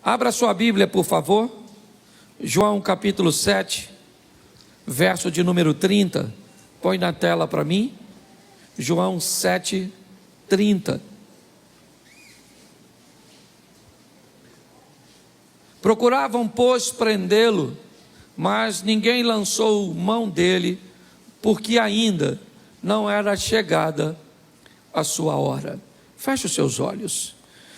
Abra sua Bíblia, por favor. João capítulo 7, verso de número 30. Põe na tela para mim. João 7, 30. Procuravam, pois, prendê-lo, mas ninguém lançou mão dele, porque ainda não era chegada a sua hora. Feche os seus olhos.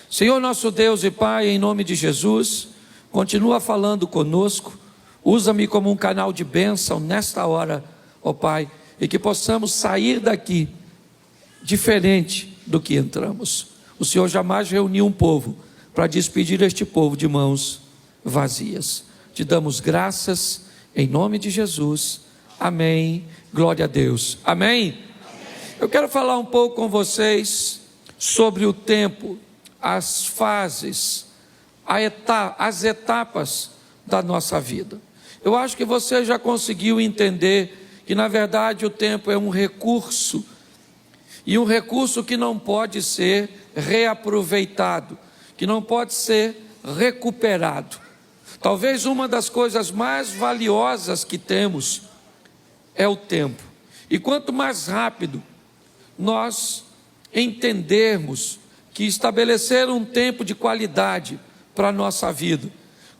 Senhor nosso Deus e Pai, em nome de Jesus, continua falando conosco, usa-me como um canal de bênção nesta hora, ó Pai, e que possamos sair daqui diferente do que entramos. O Senhor jamais reuniu um povo para despedir este povo de mãos vazias. Te damos graças em nome de Jesus. Amém. Glória a Deus. Amém. Eu quero falar um pouco com vocês sobre o tempo, as fases, as etapas da nossa vida. Eu acho que você já conseguiu entender que na verdade o tempo é um recurso, e um recurso que não pode ser reaproveitado, que não pode ser recuperado. Talvez uma das coisas mais valiosas que temos é o tempo. E quanto mais rápido nós entendermos que estabelecer um tempo de qualidade para a nossa vida,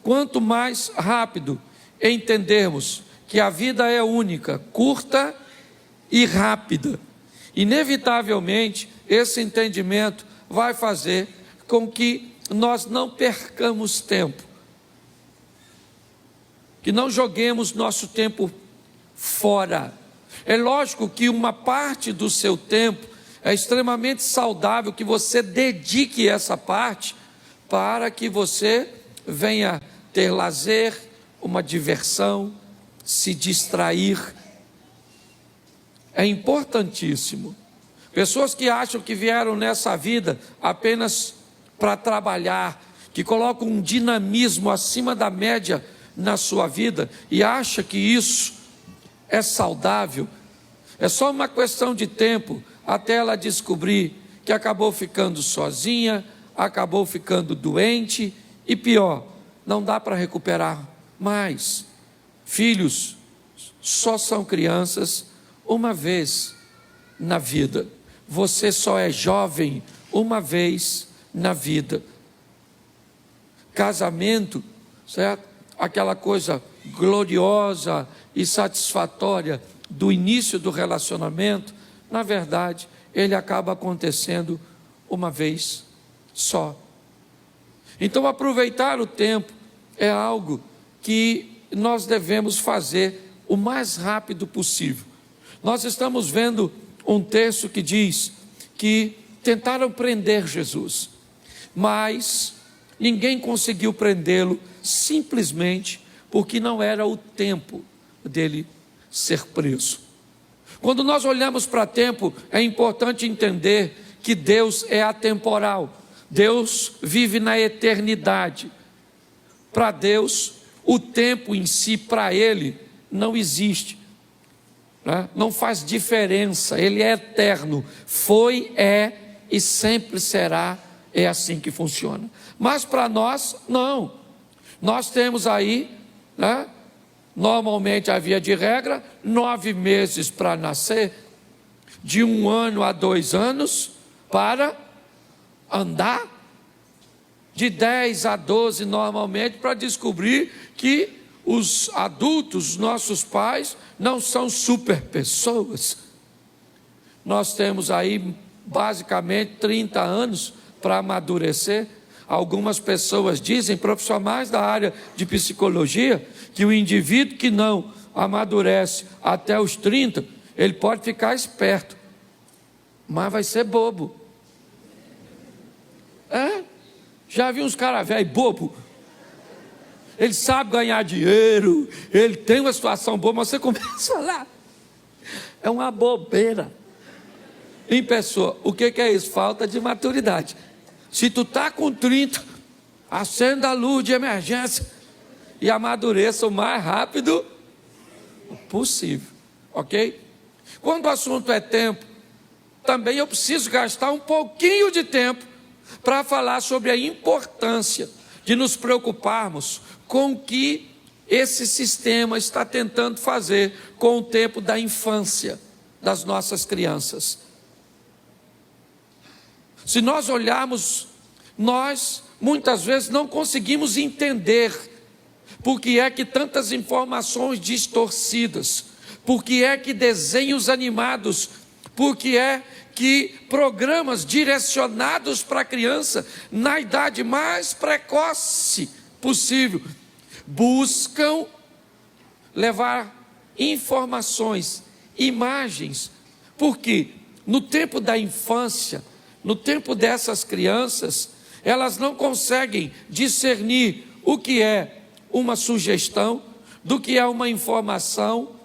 quanto mais rápido entendermos que a vida é única, curta e rápida, inevitavelmente esse entendimento vai fazer com que nós não percamos tempo, que não joguemos nosso tempo fora. É lógico que uma parte do seu tempo é extremamente saudável que você dedique essa parte para que você venha ter lazer, uma diversão, se distrair. É importantíssimo. Pessoas que acham que vieram nessa vida apenas para trabalhar, que colocam um dinamismo acima da média na sua vida e acha que isso é saudável, é só uma questão de tempo até ela descobrir que acabou ficando sozinha, acabou ficando doente e pior, não dá para recuperar mais. Filhos só são crianças uma vez na vida. Você só é jovem uma vez na vida. Casamento, certo? Aquela coisa gloriosa e satisfatória do início do relacionamento, na verdade, ele acaba acontecendo uma vez só. Então, aproveitar o tempo é algo que nós devemos fazer o mais rápido possível. Nós estamos vendo um texto que diz que tentaram prender Jesus, mas ninguém conseguiu prendê-lo, simplesmente porque não era o tempo dele ser preso. Quando nós olhamos para tempo, é importante entender que Deus é atemporal. Deus vive na eternidade. Para Deus, o tempo em si, para Ele, não existe, né? Não faz diferença, Ele é eterno. Foi, é e sempre será. É assim que funciona. Mas para nós, não. Nós temos aí, né, normalmente a via de regra, 9 meses para nascer, de 1 ano a 2 anos para andar, de 10 a 12 normalmente para descobrir que os adultos, nossos pais, não são super pessoas. Nós temos aí basicamente 30 anos para amadurecer. Algumas pessoas dizem, profissionais da área de psicologia, que o indivíduo que não amadurece até os 30, ele pode ficar esperto, mas vai ser bobo. Já vi uns caras velhos bobo. Ele sabe ganhar dinheiro, ele tem uma situação boa, mas você começa a falar, é uma bobeira. Em pessoa, o que é isso? Falta de maturidade. Se tu está com 30, acenda a luz de emergência e amadureça o mais rápido possível, ok? Quando o assunto é tempo, também eu preciso gastar um pouquinho de tempo para falar sobre a importância de nos preocuparmos com o que esse sistema está tentando fazer com o tempo da infância das nossas crianças. Se nós olharmos, nós muitas vezes não conseguimos entender por que é que tantas informações distorcidas, por que é que desenhos animados, por que é que programas direcionados para a criança na idade mais precoce possível buscam levar informações, imagens, porque no tempo da infância, no tempo dessas crianças, elas não conseguem discernir o que é uma sugestão, do que é uma informação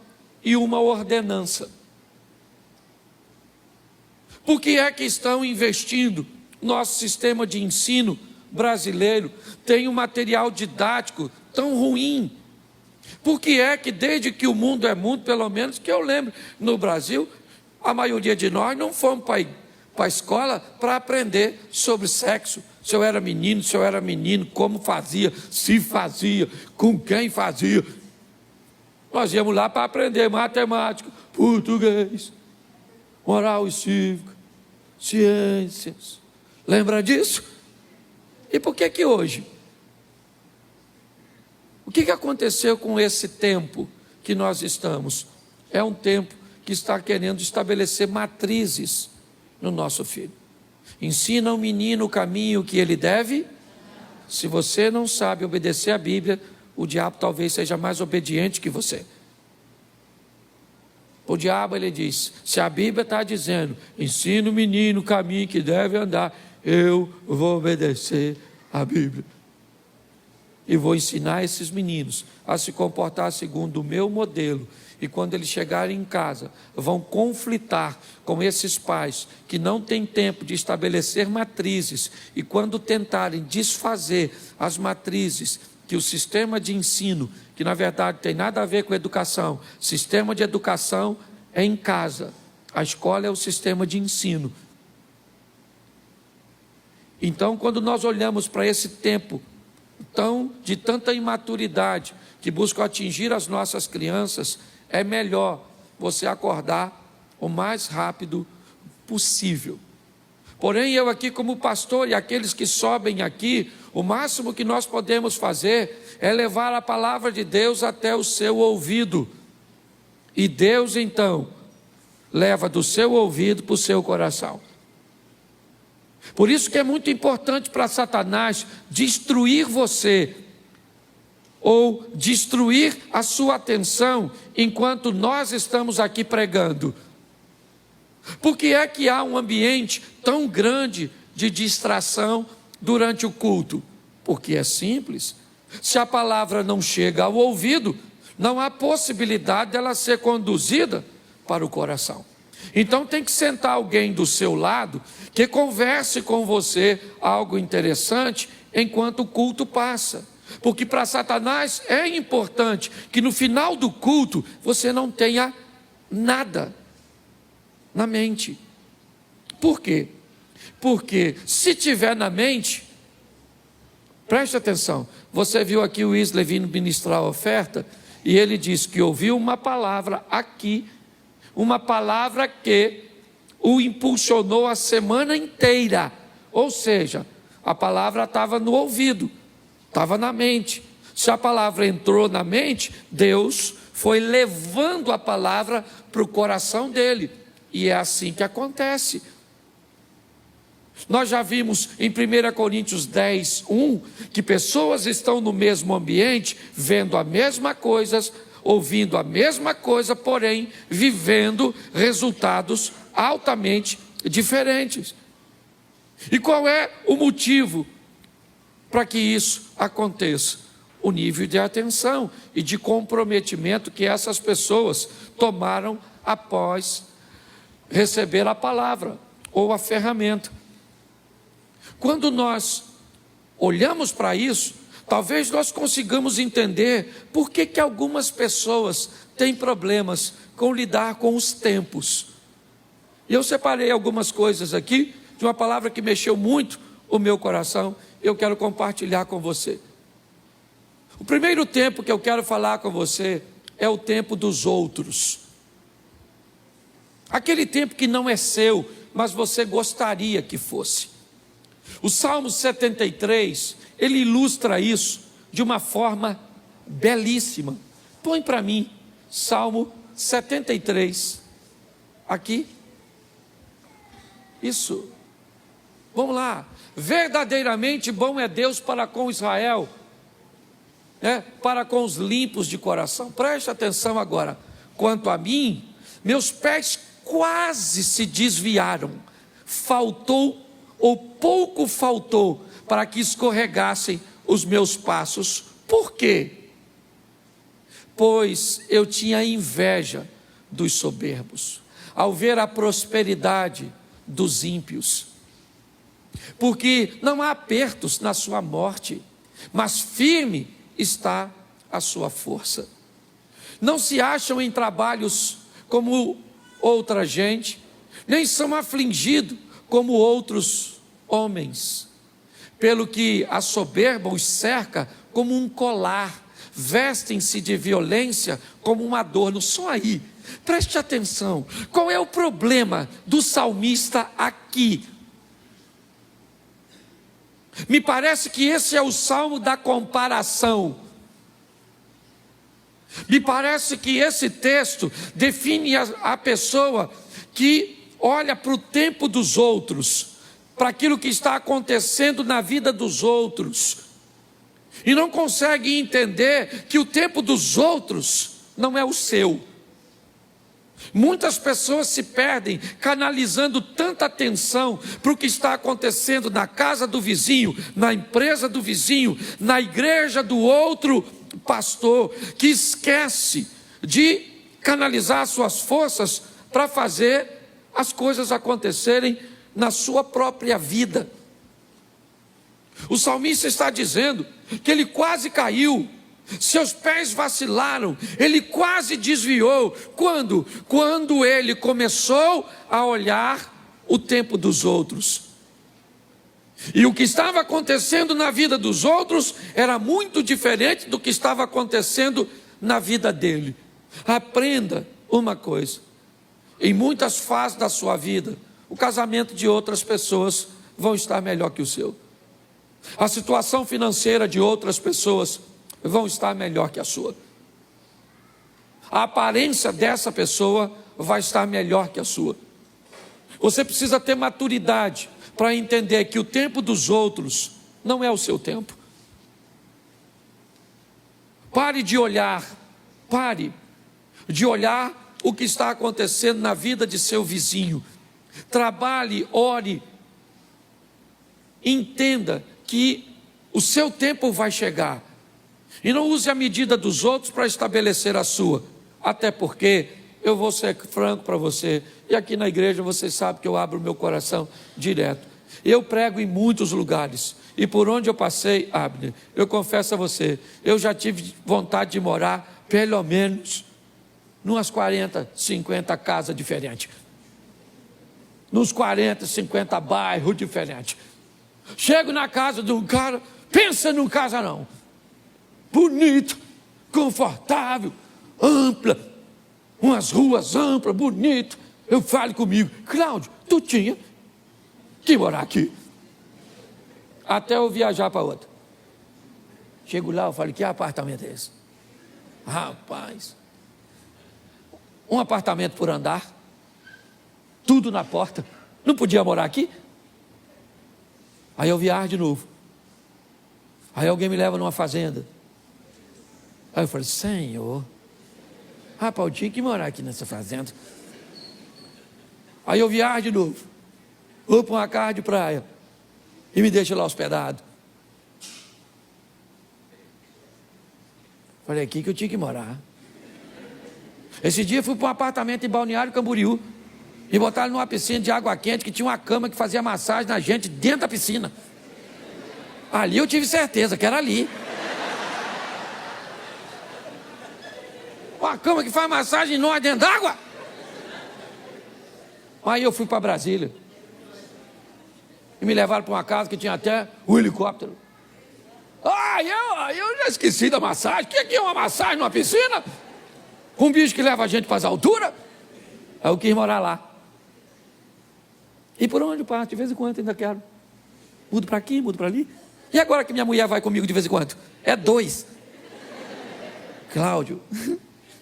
e uma ordenança. Por que é que estão investindo? Nosso sistema de ensino brasileiro tem um material didático tão ruim. Por que é que desde que o mundo é mundo, pelo menos que eu lembro, no Brasil, a maioria de nós não fomos para a escola para aprender sobre sexo, se eu era menino, como fazia, se fazia, com quem fazia. Nós íamos lá para aprender matemática, português, moral e cívica, ciências. Lembra disso? E por que que hoje? O que aconteceu com esse tempo que nós estamos? É um tempo que está querendo estabelecer matrizes no nosso filho. Ensina ao menino o caminho que ele deve. Se você não sabe obedecer a Bíblia, o diabo talvez seja mais obediente que você. O diabo, ele diz, se a Bíblia está dizendo, ensina o menino o caminho que deve andar, eu vou obedecer a Bíblia. E vou ensinar esses meninos a se comportar segundo o meu modelo. E quando eles chegarem em casa, vão conflitar com esses pais que não têm tempo de estabelecer matrizes. E quando tentarem desfazer as matrizes que o sistema de ensino, que na verdade tem nada a ver com educação, sistema de educação é em casa, a escola é o sistema de ensino. Então, quando nós olhamos para esse tempo de tanta imaturidade que busca atingir as nossas crianças, é melhor você acordar o mais rápido possível. Porém, eu aqui como pastor e aqueles que sobem aqui, o máximo que nós podemos fazer é levar a palavra de Deus até o seu ouvido. E Deus então leva do seu ouvido para o seu coração. Por isso que é muito importante para Satanás destruir você, ou destruir a sua atenção enquanto nós estamos aqui pregando. Por que é que há um ambiente tão grande de distração durante o culto? Porque é simples. Se a palavra não chega ao ouvido, não há possibilidade dela ser conduzida para o coração. Então tem que sentar alguém do seu lado que converse com você algo interessante enquanto o culto passa. Porque para Satanás é importante que no final do culto você não tenha nada na mente. Por quê? Porque se tiver na mente, preste atenção, você viu aqui o Wesley vindo ministrar a oferta, e ele disse que ouviu uma palavra aqui, uma palavra que o impulsionou a semana inteira, ou seja, a palavra estava no ouvido, estava na mente. Se a palavra entrou na mente, Deus foi levando a palavra para o coração dele, e é assim que acontece. Nós já vimos em 1 Coríntios 10, 1, que pessoas estão no mesmo ambiente, vendo a mesma coisa, ouvindo a mesma coisa, porém vivendo resultados altamente diferentes. E qual é o motivo para que isso aconteça? O nível de atenção e de comprometimento que essas pessoas tomaram após receber a palavra ou a ferramenta. Quando nós olhamos para isso, talvez nós consigamos entender por que algumas pessoas têm problemas com lidar com os tempos. E eu separei algumas coisas aqui, de uma palavra que mexeu muito o meu coração, eu quero compartilhar com você. O primeiro tempo que eu quero falar com você é o tempo dos outros. Aquele tempo que não é seu, mas você gostaria que fosse. O Salmo 73, ele ilustra isso de uma forma belíssima. Põe para mim, Salmo 73, aqui. Isso. Vamos lá. Verdadeiramente bom é Deus para com Israel, para com os limpos de coração. Preste atenção agora. Quanto a mim, meus pés quase se desviaram. Faltou, ou pouco faltou, para que escorregassem os meus passos. Por quê? Pois eu tinha inveja dos soberbos, ao ver a prosperidade dos ímpios. Porque não há apertos na sua morte, mas firme está a sua força. Não se acham em trabalhos como outra gente, nem são afligidos como outros homens. Pelo que a soberba os cerca como um colar, vestem-se de violência como um adorno. Só aí, preste atenção, qual é o problema do salmista aqui? Me parece que esse é o salmo da comparação. Me parece que esse texto define a pessoa que olha para o tempo dos outros, para aquilo que está acontecendo na vida dos outros, e não consegue entender que o tempo dos outros não é o seu. Muitas pessoas se perdem canalizando tanta atenção para o que está acontecendo na casa do vizinho, na empresa do vizinho, na igreja do outro pastor, que esquece de canalizar suas forças para fazer as coisas acontecerem na sua própria vida. O salmista está dizendo que ele quase caiu, seus pés vacilaram, ele quase desviou. Quando? Quando ele começou a olhar o tempo dos outros. E o que estava acontecendo na vida dos outros era muito diferente do que estava acontecendo na vida dele. Aprenda uma coisa: em muitas fases da sua vida, o casamento de outras pessoas vão estar melhor que o seu. A situação financeira de outras pessoas vão estar melhor que a sua. A aparência dessa pessoa vai estar melhor que a sua. Você precisa ter maturidade para entender que o tempo dos outros não é o seu tempo. Pare de olhar o que está acontecendo na vida de seu vizinho. Trabalhe, ore, entenda que o seu tempo vai chegar. E não use a medida dos outros para estabelecer a sua. Até porque, eu vou ser franco para você, e aqui na igreja você sabe que eu abro o meu coração direto. Eu prego em muitos lugares, e por onde eu passei, Abner, eu confesso a você, eu já tive vontade de morar, pelo menos, numas 40, 50 casas diferentes. Nos 40, 50 bairros diferentes. Chego na casa de um cara, pensa num casarão. Bonito, confortável, ampla, umas ruas amplas, bonito. Eu falo comigo: Cláudio, tu tinha que morar aqui. Até eu viajar para outra. Chego lá, eu falo: que apartamento é esse? Rapaz, um apartamento por andar, tudo na porta. Não podia morar aqui? Aí eu viajo de novo. Aí alguém me leva numa fazenda. Aí eu falei: Senhor, rapaz, eu tinha que morar aqui nessa fazenda. Aí eu viajo de novo. Vou para uma casa de praia e me deixa lá hospedado. Falei: aqui que eu tinha que morar. Esse dia eu fui para um apartamento em Balneário Camboriú e botaram numa piscina de água quente que tinha uma cama que fazia massagem na gente dentro da piscina. Ali eu tive certeza que era ali. Uma cama que faz massagem em nós dentro d'água. Aí eu fui para Brasília. e me levaram para uma casa que tinha até um helicóptero. Eu já esqueci da massagem. O que é uma massagem numa piscina? Com um bicho que leva a gente para as alturas? Aí eu quis morar lá. E por onde eu passo? De vez em quando ainda quero. Mudo para aqui, mudo para ali. E agora que minha mulher vai comigo de vez em quando? É 2. Cláudio,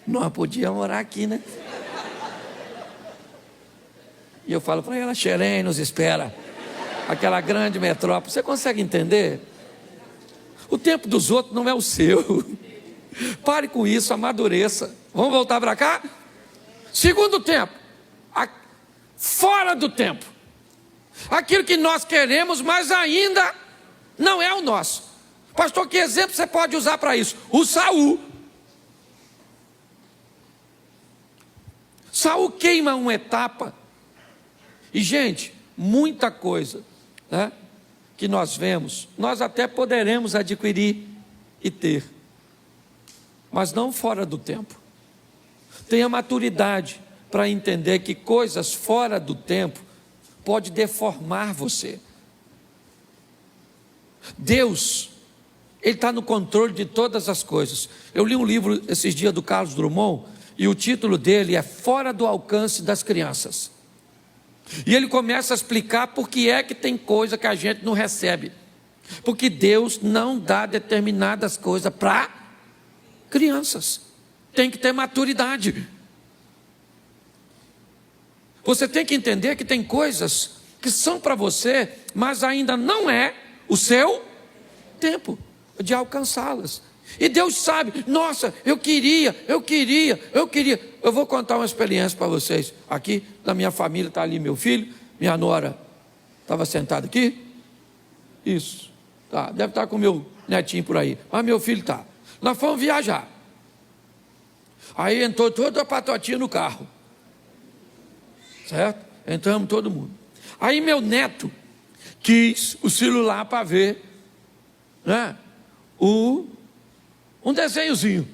não podia morar aqui, né? E eu falo para ela, Xerém nos espera. Aquela grande metrópole. Você consegue entender? O tempo dos outros não é o seu. Pare com isso, amadureça. Vamos voltar para cá? Segundo tempo. Fora do tempo. Aquilo que nós queremos, mas ainda não é o nosso. Pastor, que exemplo você pode usar para isso? O Saul. Saul queima uma etapa. E, gente, muita coisa, né, que nós vemos, nós até poderemos adquirir e ter, mas não fora do tempo. Tenha maturidade para entender que coisas fora do tempo pode deformar você. Deus, Ele está no controle de todas as coisas. Eu li um livro esses dias do Carlos Drummond, e o título dele é Fora do Alcance das Crianças. E ele começa a explicar por que é que tem coisa que a gente não recebe. Porque Deus não dá determinadas coisas para crianças. Tem que ter maturidade. Você tem que entender que tem coisas que são para você, mas ainda não é o seu tempo de alcançá-las. E Deus sabe, nossa, eu queria. Eu vou contar uma experiência para vocês. Aqui na minha família está ali meu filho, minha nora estava sentada aqui. Isso, tá, deve estar com meu netinho por aí, mas meu filho está. Nós fomos viajar. Aí entrou toda a patotinha no carro. Certo? Entramos todo mundo. Aí meu neto quis o celular para ver, né, um desenhozinho.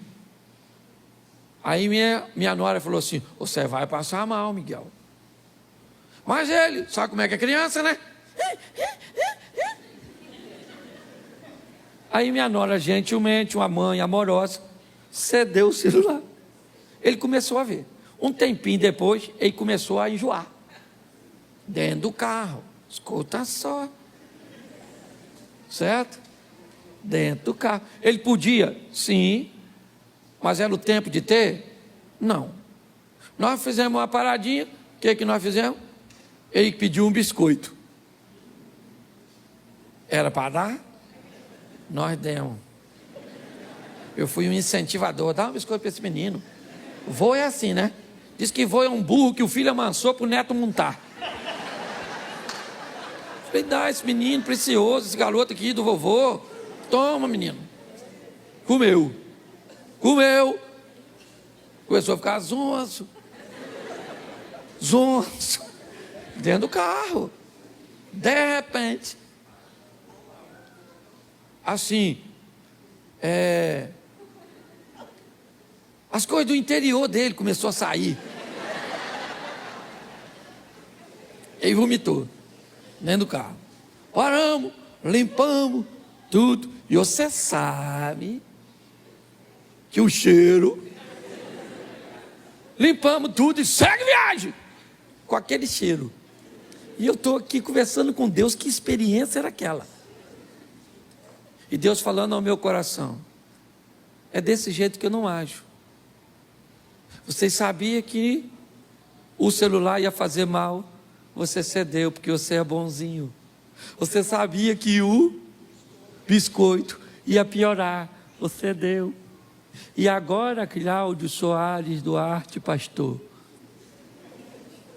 Aí minha nora falou assim, você vai passar mal, Miguel. Mas ele, sabe como é que é criança, né? Aí minha nora, gentilmente, uma mãe amorosa, cedeu o celular. Ele começou a ver. Um tempinho depois, ele começou a enjoar. Dentro do carro, escuta só. Certo? Dentro do carro. Ele podia? Sim. Mas era o tempo de ter? Não. Nós fizemos uma paradinha. O que nós fizemos? Ele pediu um biscoito. Era para dar? Nós demos. Eu fui um incentivador. Dá um biscoito para esse menino. Vô é assim, né? Diz que vô é um burro que o filho amansou para o neto montar. Falei, dá esse menino precioso, esse garoto aqui do vovô. Toma, menino. Comeu. Começou a ficar zonzo. Dentro do carro. De repente. Assim. As coisas do interior dele começou a sair. Ele vomitou. Dentro do carro. Paramos, limpamos, tudo. E você sabe que o cheiro. Limpamos tudo e segue viagem. Com aquele cheiro. E eu estou aqui conversando com Deus, que experiência era aquela? E Deus falando ao meu coração, é desse jeito que eu não ajo. Você sabia que o celular ia fazer mal? Você cedeu, porque você é bonzinho. Você sabia que o biscoito ia piorar? Você deu. E agora, Cláudio Soares Duarte, pastor.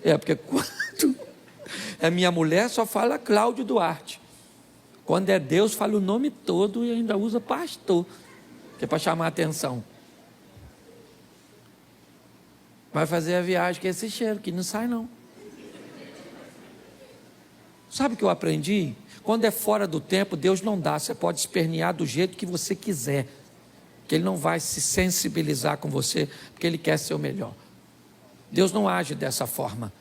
Porque quando é minha mulher, só fala Cláudio Duarte. Quando é Deus, fala o nome todo e ainda usa pastor, que é para chamar a atenção. Vai fazer a viagem com esse cheiro, que não sai não. Sabe o que eu aprendi? Quando é fora do tempo, Deus não dá. Você pode espernear do jeito que você quiser, que Ele não vai se sensibilizar com você, porque Ele quer ser o melhor. Deus não age dessa forma.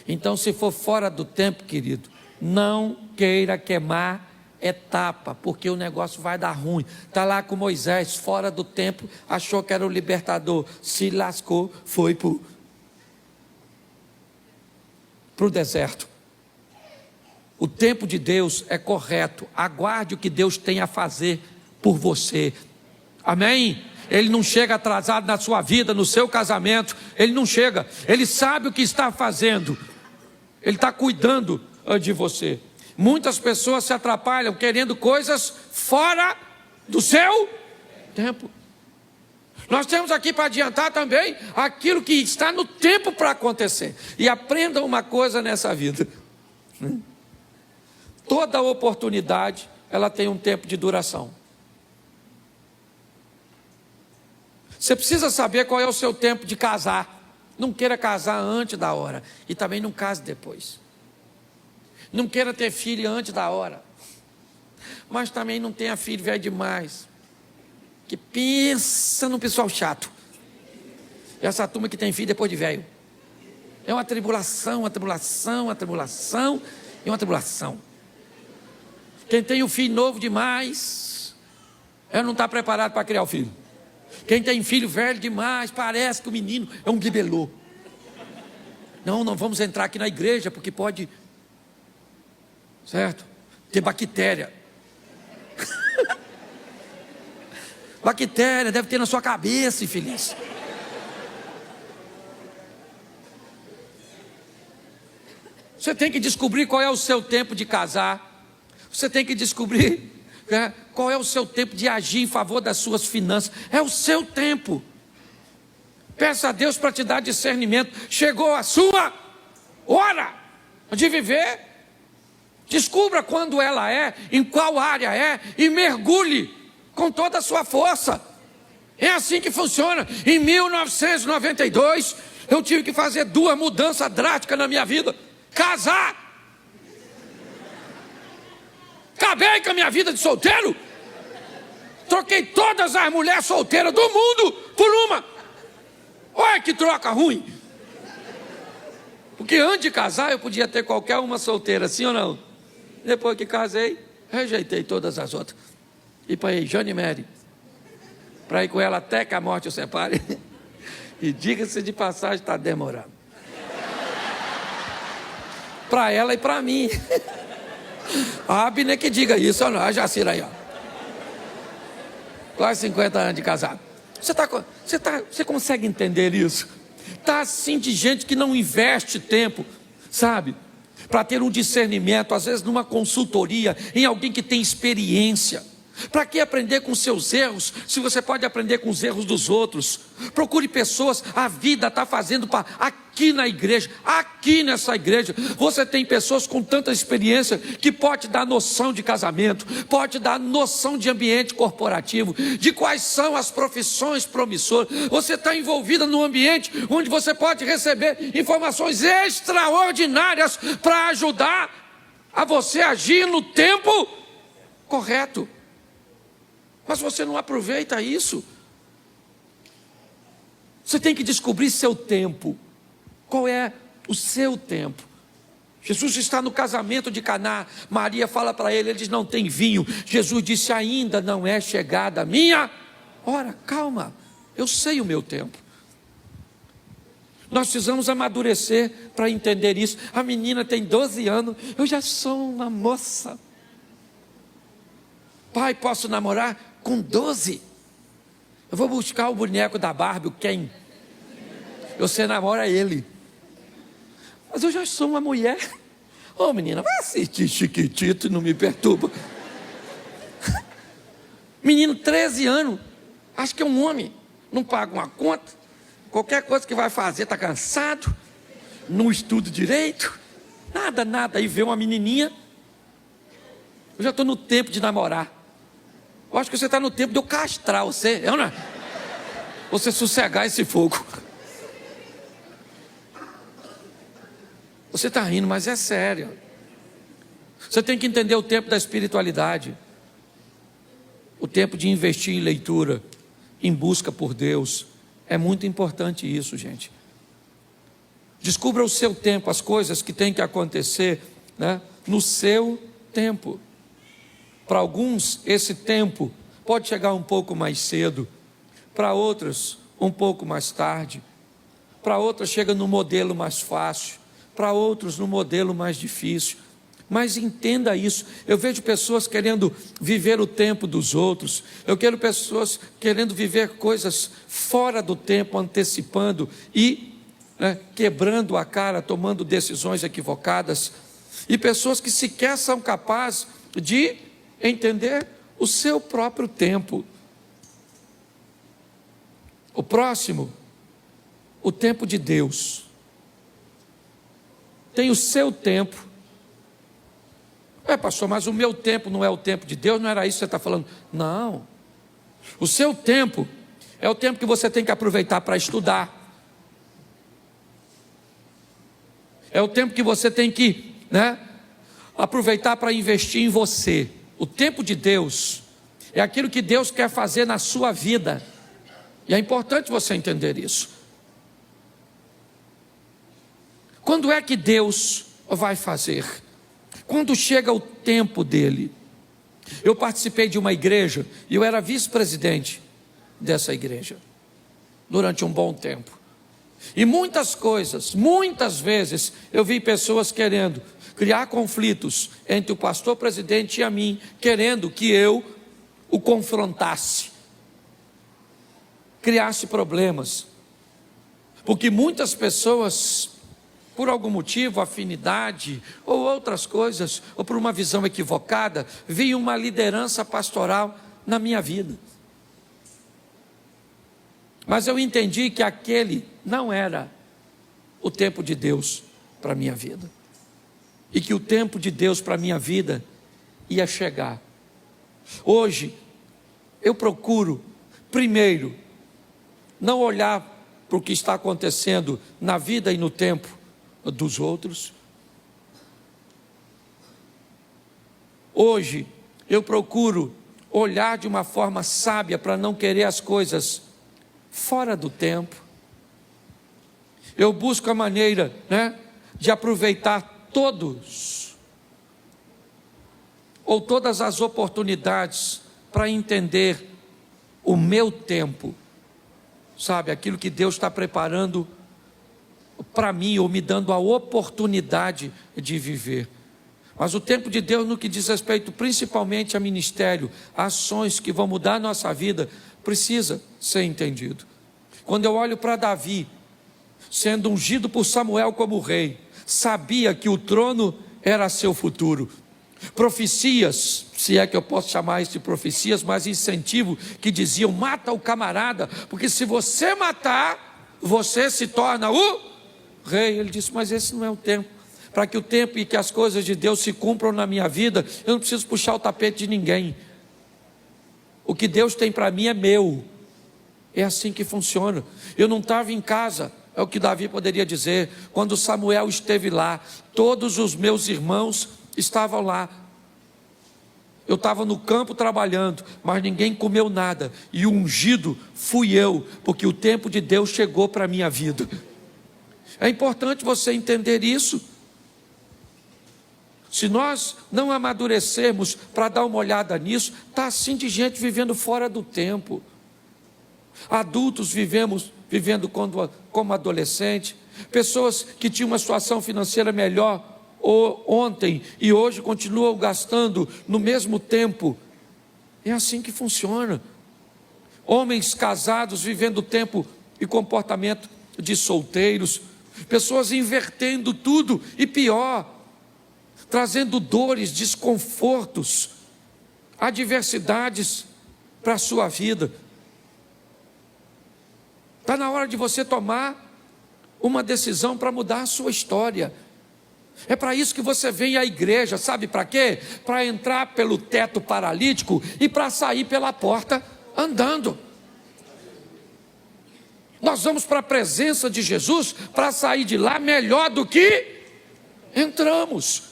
Então, se for fora do tempo, querido, Não queira queimar etapa, porque o negócio vai dar ruim. Está lá com Moisés, fora do tempo, achou que era o libertador, se lascou, foi para o deserto. O tempo de Deus é correto, aguarde o que Deus tem a fazer por você, amém? Ele não chega atrasado na sua vida, no seu casamento, ele não chega, ele sabe o que está fazendo, ele está cuidando de você. Muitas pessoas se atrapalham querendo coisas fora do seu tempo. Nós temos aqui para adiantar também aquilo que está no tempo para acontecer. E aprenda uma coisa nessa vida: toda oportunidade, ela tem um tempo de duração. Você precisa saber qual é o seu tempo de casar. Não queira casar antes da hora, e também não case depois. Não queira ter filho antes da hora, mas também não tenha filho velho demais, que pensa no pessoal chato. Essa turma que tem filho depois de velho é uma tribulação, uma tribulação, uma tribulação e uma tribulação. Quem tem um filho novo demais, não está preparado para criar o filho. Quem tem filho velho demais, parece que o menino é um bibelô. Não vamos entrar aqui na igreja, porque pode, certo, ter bactéria. Bactéria deve ter na sua cabeça, infeliz. Você tem que descobrir qual é o seu tempo de casar. Você tem que descobrir qual é o seu tempo de agir em favor das suas finanças. É o seu tempo. Peça a Deus para te dar discernimento. Chegou a sua hora de viver. Descubra quando ela é, em qual área é, e mergulhe com toda a sua força. É assim que funciona. Em 1992, eu tive que fazer 2 mudanças drásticas na minha vida. Casar. Acabei com a minha vida de solteiro. Troquei todas as mulheres solteiras do mundo por uma. Olha que troca ruim. Porque antes de casar eu podia ter qualquer uma solteira, sim ou não? Depois que casei, rejeitei todas as outras. E para Jane Mary, para ir com ela até que a morte o separe. E diga-se de passagem, está demorando. Para ela e para mim. A Abner que diga isso, ou não, a Jacira aí, ó. Quase 50 anos de casado. Você consegue entender isso? Está assim de gente que não investe tempo, sabe? Para ter um discernimento, às vezes numa consultoria, em alguém que tem experiência. Para que aprender com seus erros, se você pode aprender com os erros dos outros? Procure pessoas, a vida está fazendo aqui na igreja, aqui nessa igreja, você tem pessoas com tanta experiência, que pode dar noção de casamento, pode dar noção de ambiente corporativo, de quais são as profissões promissoras. Você está envolvida num ambiente, onde você pode receber informações extraordinárias, para ajudar a você agir no tempo correto. Mas você não aproveita isso. Você tem que descobrir seu tempo. Qual é o seu tempo? Jesus está no casamento de Caná. Maria fala para ele, eles não têm vinho. Jesus disse, ainda não é chegada a minha hora. Calma, eu sei o meu tempo. Nós precisamos amadurecer para entender isso. A menina tem 12 anos, eu já sou uma moça. Pai, posso namorar? Com 12, eu vou buscar o boneco da Barbie, o Ken. Você namora ele. Mas eu já sou uma mulher. Ô menina, vai assistir Chiquitito e não me perturba. Menino, 13 anos, acho que é um homem. Não paga uma conta. Qualquer coisa que vai fazer, está cansado. Não estuda direito. Nada. Aí vê uma menininha. Eu já estou no tempo de namorar. Eu acho que você está no tempo de eu castrar você, não é? Você sossegar esse fogo. Você está rindo, mas é sério. Você tem que entender o tempo da espiritualidade. O tempo de investir em leitura, em busca por Deus. É muito importante isso, gente. Descubra o seu tempo, as coisas que têm que acontecer, né? no seu tempo. Para alguns, esse tempo pode chegar um pouco mais cedo, para outros, um pouco mais tarde, para outros chega no modelo mais fácil, para outros no modelo mais difícil. Mas entenda isso, eu vejo pessoas querendo viver o tempo dos outros, eu quero pessoas querendo viver coisas fora do tempo, antecipando e quebrando a cara, tomando decisões equivocadas, e pessoas que sequer são capazes de entender o seu próprio tempo. O próximo, o tempo de Deus, tem o seu tempo. Pastor, mas o meu tempo não é o tempo de Deus? Não era isso que você está falando? Não, o seu tempo é o tempo que você tem que aproveitar para estudar, é o tempo que você tem que aproveitar para investir em você. O tempo de Deus é aquilo que Deus quer fazer na sua vida, e é importante você entender isso. Quando é que Deus vai fazer? Quando chega o tempo dele. Eu participei de uma igreja e eu era vice-presidente dessa igreja durante um bom tempo. E muitas vezes eu vi pessoas querendo criar conflitos entre o pastor presidente e a mim, querendo que eu o confrontasse, criasse problemas, porque muitas pessoas, por algum motivo, afinidade ou outras coisas, ou por uma visão equivocada, viam uma liderança pastoral na minha vida. Mas eu entendi que aquele não era o tempo de Deus para a minha vida, e que o tempo de Deus para a minha vida ia chegar. Hoje, eu procuro, primeiro, não olhar para o que está acontecendo na vida e no tempo dos outros. Hoje, eu procuro olhar de uma forma sábia para não querer as coisas fora do tempo. Eu busco a maneira, de aproveitar todas as oportunidades para entender o meu tempo, sabe, aquilo que Deus está preparando para mim, ou me dando a oportunidade de viver. Mas o tempo de Deus, no que diz respeito principalmente a ministério, a ações que vão mudar a nossa vida, precisa ser entendido. Quando eu olho para Davi, sendo ungido por Samuel como rei, sabia que o trono era seu futuro. Profecias, se é que eu posso chamar isso de profecias, mas incentivo, que diziam: mata o camarada, porque se você matar, você se torna o rei. Ele disse: mas esse não é o tempo. Para que o tempo e que as coisas de Deus se cumpram na minha vida, eu não preciso puxar o tapete de ninguém. O que Deus tem para mim é meu. É assim que funciona. Eu não estava em casa, é o que Davi poderia dizer, quando Samuel esteve lá, todos os meus irmãos estavam lá. Eu estava no campo trabalhando, mas ninguém comeu nada, e o ungido fui eu, porque o tempo de Deus chegou para a minha vida. É importante você entender isso. Se nós não amadurecermos para dar uma olhada nisso, está assim de gente vivendo fora do tempo. Adultos vivendo como adolescente, pessoas que tinham uma situação financeira melhor ontem e hoje continuam gastando no mesmo tempo. É assim que funciona. Homens casados vivendo tempo e comportamento de solteiros, pessoas invertendo tudo e pior, trazendo dores, desconfortos, adversidades para a sua vida. Está na hora de você tomar uma decisão para mudar a sua história. É para isso que você vem à igreja, sabe para quê? Para entrar pelo teto paralítico e para sair pela porta andando. Nós vamos para a presença de Jesus para sair de lá melhor do que entramos.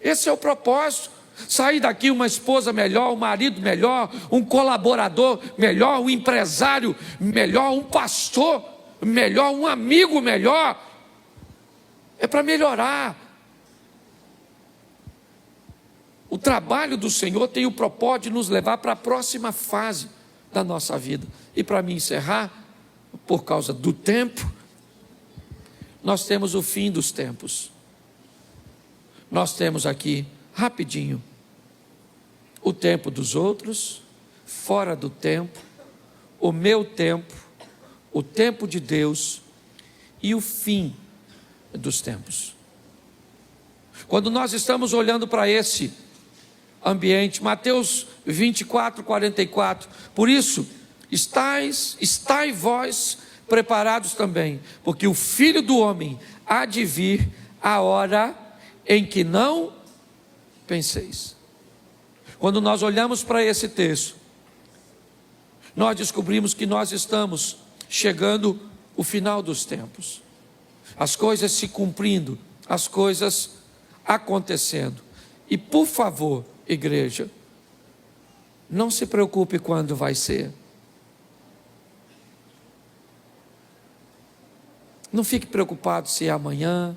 Esse é o propósito. Sair daqui uma esposa melhor, um marido melhor, um colaborador melhor, um empresário melhor, um pastor melhor, um amigo melhor. É para melhorar. O trabalho do Senhor tem o propósito de nos levar para a próxima fase da nossa vida. E para me encerrar, por causa do tempo, nós temos o fim dos tempos. Nós temos aqui, rapidinho, o tempo dos outros, fora do tempo, o meu tempo, o tempo de Deus e o fim dos tempos. Quando nós estamos olhando para esse ambiente, Mateus 24, 44, por isso, estai vós preparados também, porque o Filho do Homem há de vir a hora em que não penseis. Quando nós olhamos para esse texto, nós descobrimos que nós estamos chegando ao final dos tempos. As coisas se cumprindo, as coisas acontecendo. E por favor, igreja, não se preocupe quando vai ser. Não fique preocupado se é amanhã,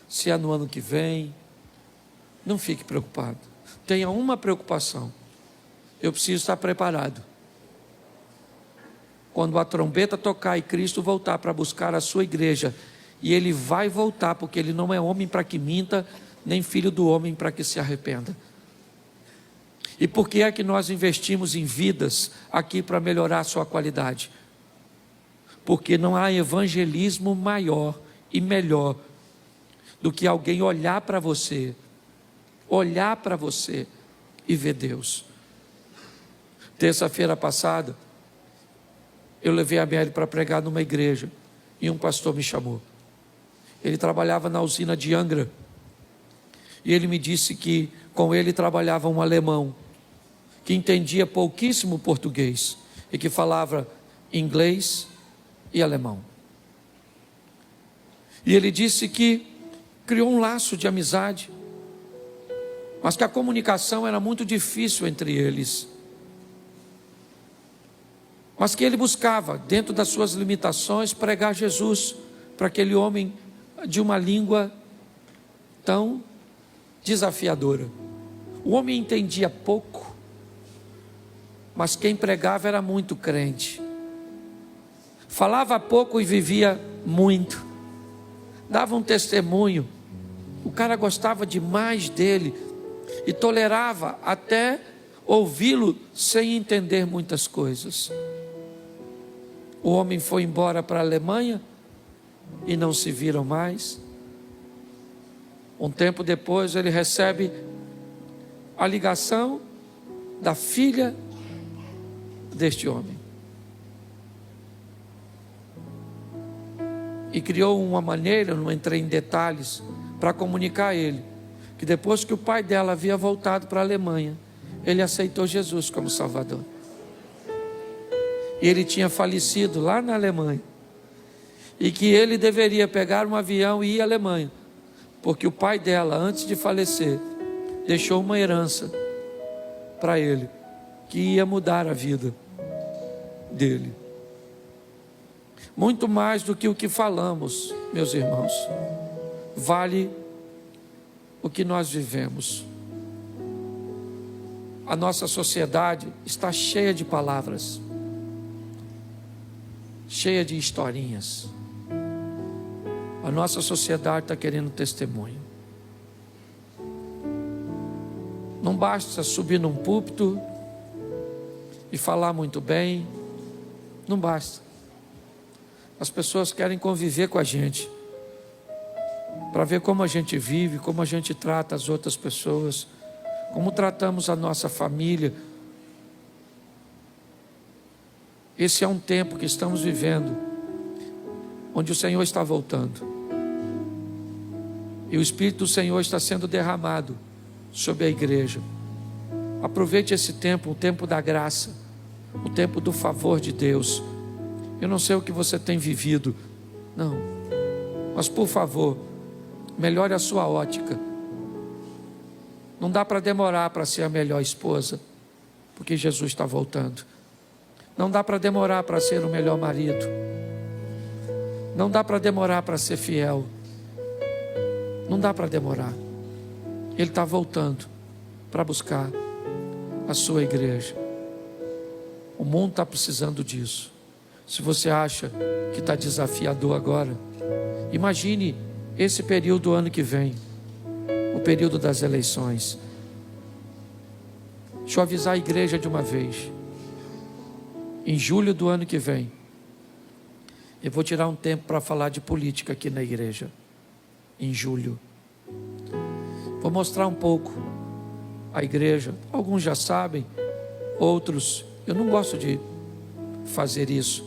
se é no ano que vem. Não fique preocupado. Tenha uma preocupação: eu preciso estar preparado. Quando a trombeta tocar e Cristo voltar para buscar a sua igreja, e Ele vai voltar, porque Ele não é homem para que minta, nem filho do homem para que se arrependa. E por que é que nós investimos em vidas aqui para melhorar a sua qualidade? Porque não há evangelismo maior e melhor do que alguém olhar para você e ver Deus. Terça-feira passada, eu levei a Mary para pregar numa igreja e um pastor me chamou. Ele trabalhava na usina de Angra e ele me disse que com ele trabalhava um alemão que entendia pouquíssimo português e que falava inglês e alemão. E ele disse que criou um laço de amizade, mas que a comunicação era muito difícil entre eles. Mas que ele buscava, dentro das suas limitações, pregar Jesus para aquele homem de uma língua tão desafiadora. O homem entendia pouco, mas quem pregava era muito crente. Falava pouco e vivia muito. Dava um testemunho. O cara gostava demais dele e tolerava até ouvi-lo sem entender muitas coisas. O homem foi embora para a Alemanha e não se viram mais. Um tempo depois ele recebe a ligação da filha deste homem. E criou uma maneira, não entrei em detalhes, para comunicar a ele, que depois que o pai dela havia voltado para a Alemanha, ele aceitou Jesus como Salvador. E ele tinha falecido lá na Alemanha. E que ele deveria pegar um avião e ir à Alemanha, porque o pai dela, antes de falecer, deixou uma herança para ele, que ia mudar a vida dele. Muito mais do que o que falamos, meus irmãos, vale o que nós vivemos. A nossa sociedade está cheia de palavras, cheia de historinhas. A nossa sociedade está querendo testemunho. Não basta subir num púlpito e falar muito bem, não basta. As pessoas querem conviver com a gente, para ver como a gente vive, como a gente trata as outras pessoas, como tratamos a nossa família. Esse é um tempo que estamos vivendo, onde o Senhor está voltando. E o Espírito do Senhor está sendo derramado sobre a igreja. Aproveite esse tempo, o tempo da graça, o tempo do favor de Deus. Eu não sei o que você tem vivido, não, mas por favor, melhore a sua ótica. Não dá para demorar para ser a melhor esposa, porque Jesus está voltando. Não dá para demorar para ser o melhor marido. Não dá para demorar para ser fiel. Não dá para demorar. Ele está voltando para buscar a sua igreja. O mundo está precisando disso. Se você acha que está desafiador agora, imagine esse período do ano que vem, o período das eleições. Deixa eu avisar a igreja de uma vez. Em julho do ano que vem, eu vou tirar um tempo para falar de política aqui na igreja. Em julho. Vou mostrar um pouco a igreja. Alguns já sabem, outros, eu não gosto de fazer isso,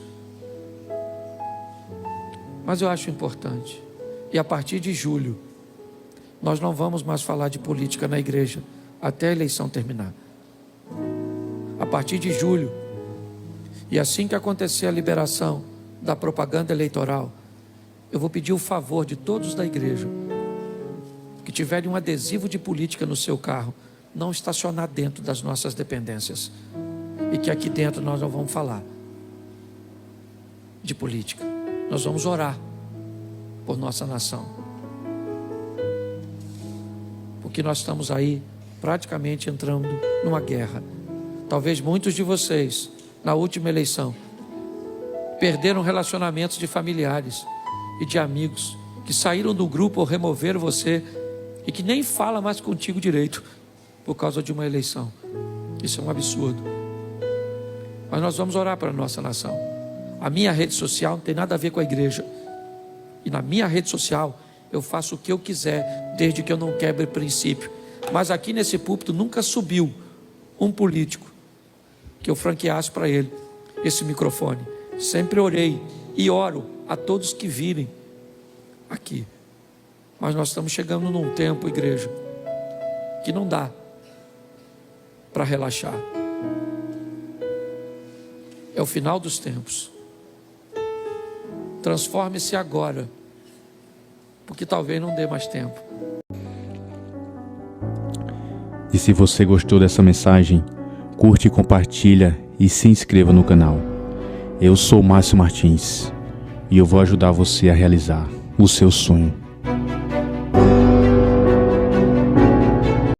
mas eu acho importante. E a partir de julho, nós não vamos mais falar de política na igreja até a eleição terminar. A partir de julho, e assim que acontecer a liberação da propaganda eleitoral, eu vou pedir o favor de todos da igreja que tiverem um adesivo de política no seu carro, não estacionar dentro das nossas dependências, e que aqui dentro nós não vamos falar de política. Nós vamos orar por nossa nação, porque nós estamos aí praticamente entrando numa guerra. Talvez muitos de vocês, na última eleição, perderam relacionamentos de familiares e de amigos que saíram do grupo ou removeram você e que nem fala mais contigo direito por causa de uma eleição. Isso é um absurdo. Mas nós vamos orar para a nossa nação. A minha rede social não tem nada a ver com a igreja. E na minha rede social eu faço o que eu quiser, desde que eu não quebre princípio. Mas aqui nesse púlpito nunca subiu um político que eu franqueasse para ele esse microfone. Sempre orei e oro a todos que virem aqui. Mas nós estamos chegando num tempo, igreja, que não dá para relaxar. É o final dos tempos. Transforme-se agora, porque talvez não dê mais tempo. E se você gostou dessa mensagem, curte, compartilha e se inscreva no canal. Eu sou Márcio Martins e eu vou ajudar você a realizar o seu sonho.